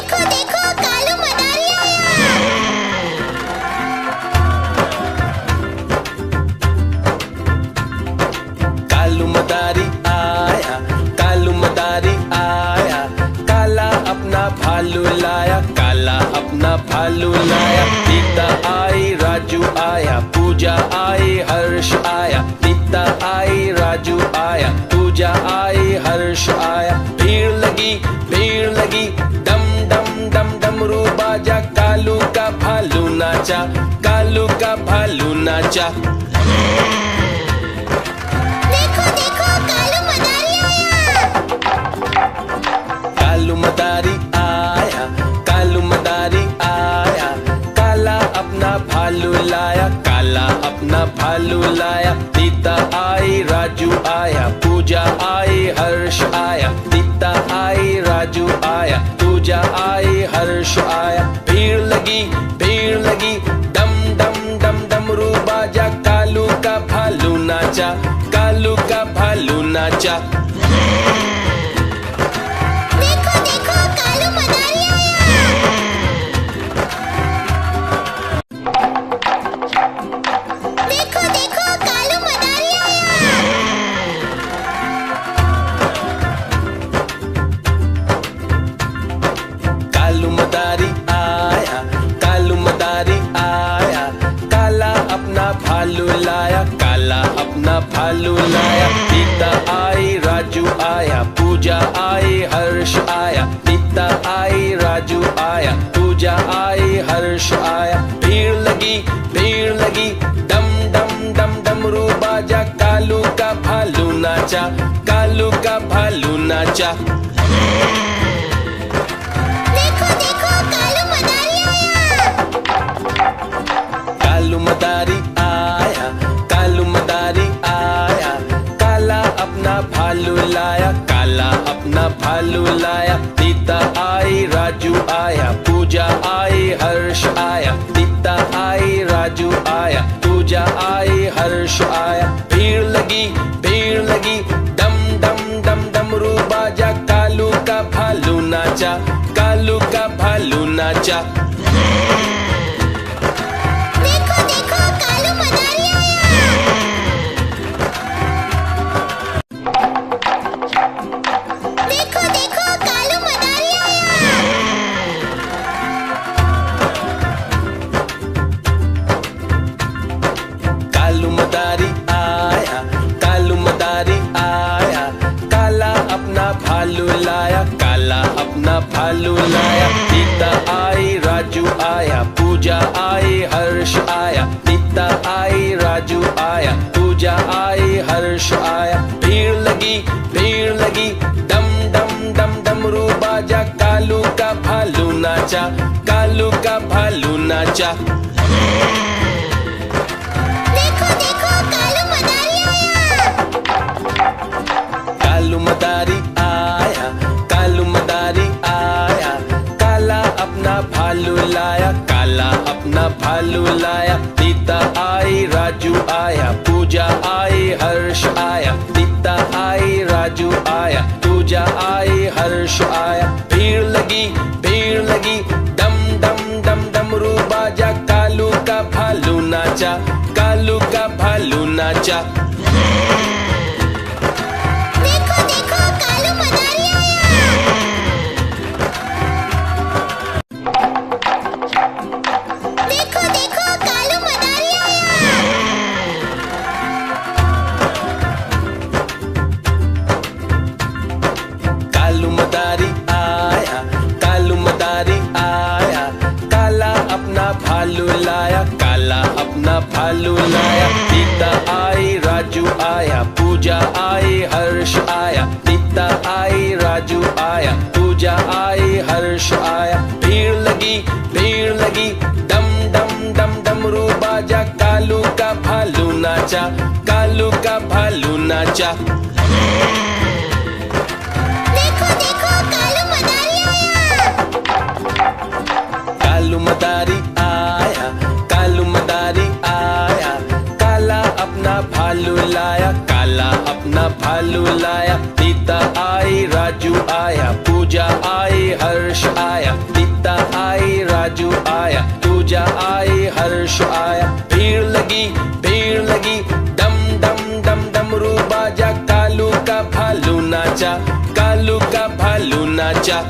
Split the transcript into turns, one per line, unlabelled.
देखो देखो कालू मदारी आया।
कालू मदारी आया, कालू मदारी आया, काला अपना भालू लाया, काला अपना भालू लाया। सीता आई, राजू आया, पूजा आई, हर्ष आया। सीता आई, राजू आया, पूजा आई, हर्ष आया। भीड़ लगी, डम डम डम डमरू बाजा, कालू का भालू नाचा, कालू का भालू नाचा।
देखो देखो कालू मदारी आया।
कालू मदारी आया, कालू मदारी आया, काला अपना भालू लाया, काला अपना भालू लाया। सीता आई, राजू आया, पूजा आई, हर्ष आया। सीता आई, राजू आया, पूजा आई, हर्ष आया। भीड़ लगी, डम डम डम डमरू बाजा, कालू का भालू नाचा, कालू का भालू नाचा।
देखो देखो कालू मदारी आया। देखो देखो कालू मदारी आया।
कालू मदारी आया, कालू मदारी आया, काला अपना भालू लाया, काला अपना भालू लाया। सीता आई, राजू आया, पूजा आई, हर्ष आया। सीता आई, राजू आया, पूजा आई, हर्ष आया। भीड़ लगी, डम डम डम डमरू बाजा, कालू का भालू नाचा, कालू का भालू नाचा।
देखो देखो कालू मदारी आया।
कालू मदारी आया, कालू मदारी आया, काला अपना भालू लाया, काला अपना भालू लाया। सीता आई, राजू आया, पूजा आई, हर्ष आया। सीता आई, राजू आया, पूजा आई, हर्ष आया। भीड़ लगी, डम डम डम डमरू बाजा, कालू का भालू नाचा, कालू का भालू नाचा।
देखो देखो कालू मदारी आया। देखो देखो कालू मदारी आया।
कालू मदारी आया, कालू मदारी आया, काला अपना भालू लाया, काला अपना भालू लाया। सीता आई, राजू आया, पूजा आई, हर्ष आया। सीता आई, राजू आया, पूजा आई, हर्ष आया। भीड़ लगी, डम डम डम डमरू बाजा, कालू का भालू नाचा, कालू का भालू नाचा।
देखो देखो कालू मदारी आया।
कालू मदारी आया, कालू मदारी आया, काला अपना भालू लाया, काला अपना भालू लाया। सीता आई, राजू आया, पूजा आई, हर्ष आया। सीता आई, राजू आया, पूजा आई, हर्ष आया। भीड़ लगी, डम डम डम डमरू बाजा, कालू का भालू नाचा, कालू का भालू नाचा।
देखो देखो कालू मदारी आया। देखो देखो कालू मदारी आया।
कालू मदारी आया, कालू मदारी आया, काला अपना भालू लाया, काला अपना भालू लाया। सीता आई, राजू आया, पूजा आई, हर्ष आया। सीता आई, राजू आया, पूजा आई, हर्ष आया। भीड़ लगी, डम डम डम डमरू बाजा, कालू का भालू नाचा, कालू का भालू नाचा।
देखो देखो कालू मदारी आया।
कालू मदारी आया, कालू मदारी आया, काला अपना भालू लाया, काला अपना भालू लाया। सीता आई, राजू आया, पूजा आई, हर्ष आया। पूजा आई, हर्ष आया, भीड़ लगी, डम डम डम डमरू बाजा, कालू का भालू नाचा, कालू का भालू नाचा।